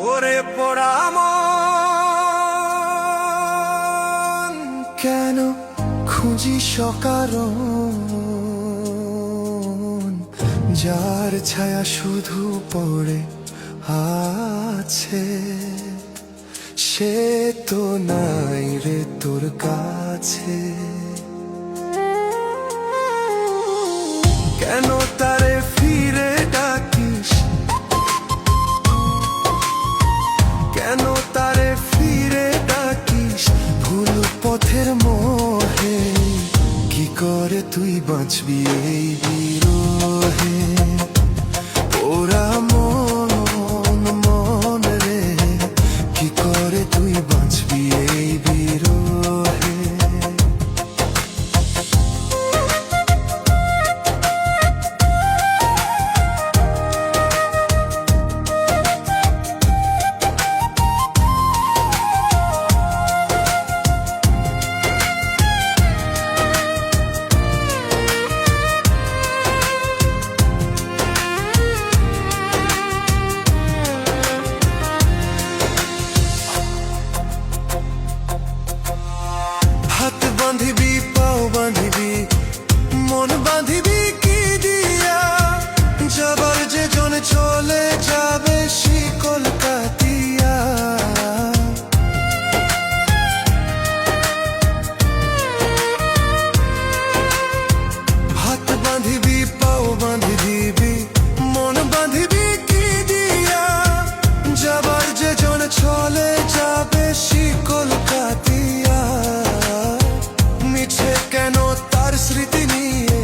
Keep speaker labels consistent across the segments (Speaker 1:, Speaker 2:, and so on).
Speaker 1: ওরে পোড়া মন, কেন খুঁজিস অকারণ, যার ছায়া শুধু পড়ে আছে, সে তো নাই রে তোর কাছে। কেন তারে ফিরে ডাকিস, কেন তারে ফিরে ডাকিস ভুল পথের মোহে, কি করে তুই বাঁচবি এই বিরহে। ওরা মন মন রে, কি করে তুই বাঁচবি এই বিরহে। হাত বাঁধিবি পাও বাঁধিবি মন বাঁধিবি কি দিয়া, যাবার যে জন চলে যাবে শিকল কাতিয়া। হাত বাঁধিবি পাও বাঁধিবি মন বাঁধিবি কি দিয়া, যাবার যে জন চলে যাবে শিকল কাতিয়া। মিছে কেন তার স্মৃতি নিয়ে,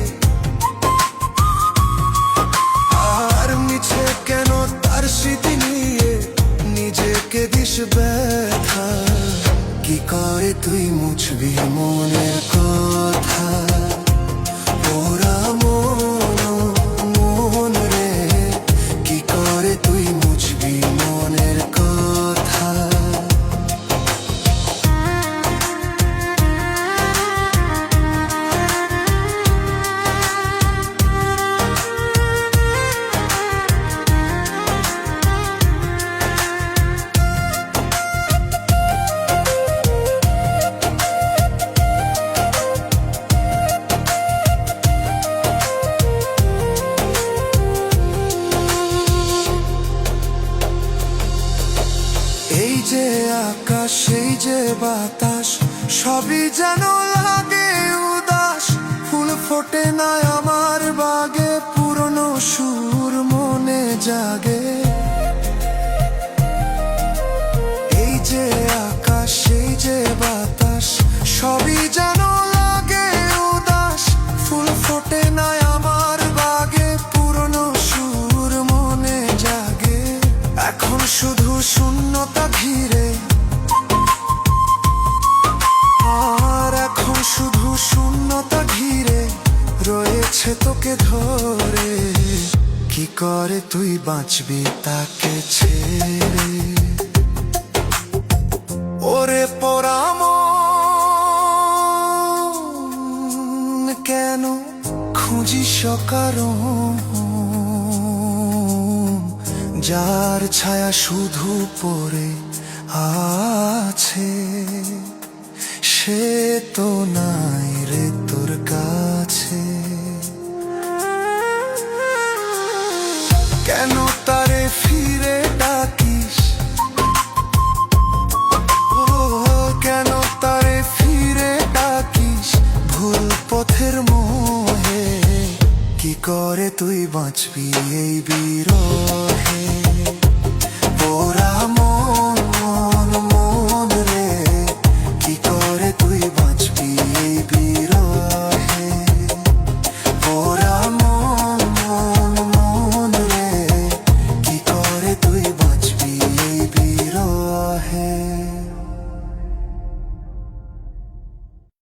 Speaker 1: আর মিছে কেন তার স্মৃতি নিয়ে নিজেকে দিস ব্যথা। কি করে তুই মুছবি মনের কথা। ওরা মন মন রে, কি করে তুই মুছবি মনের কথা। এই যে আকাশ এই যে বাতাস, সবই যেন লাগে উদাস। ফুল ফোটে না আমার বাগে, পুরনো সুর মনে জাগে। এই যে আকাশ এই যে বাতাস, সবই যেন লাগে উদাস। ফুল ফোটে না আমার বাগে, পুরনো সুর মনে জাগে। এখন শুধু শূন্যতা ঘিরে, আর এখন শুধু শূন্যতা ঘিরে রয়েছে তোকে ধরে। কি করে তুই বাঁচবি তাকে ছেড়ে। ওরে পোড়া মন, কেন খুঁজিস অকারণ, যার ছায়া শুধু পড়ে আছে, সে তো নাই রে তোর কাছে। কেন তারে ফিরে ডাকিস, ও কেন তারে ফিরে ডাকিস ভুল পথের মোহে, কি করে তুই বাঁচবি এই বিরহে।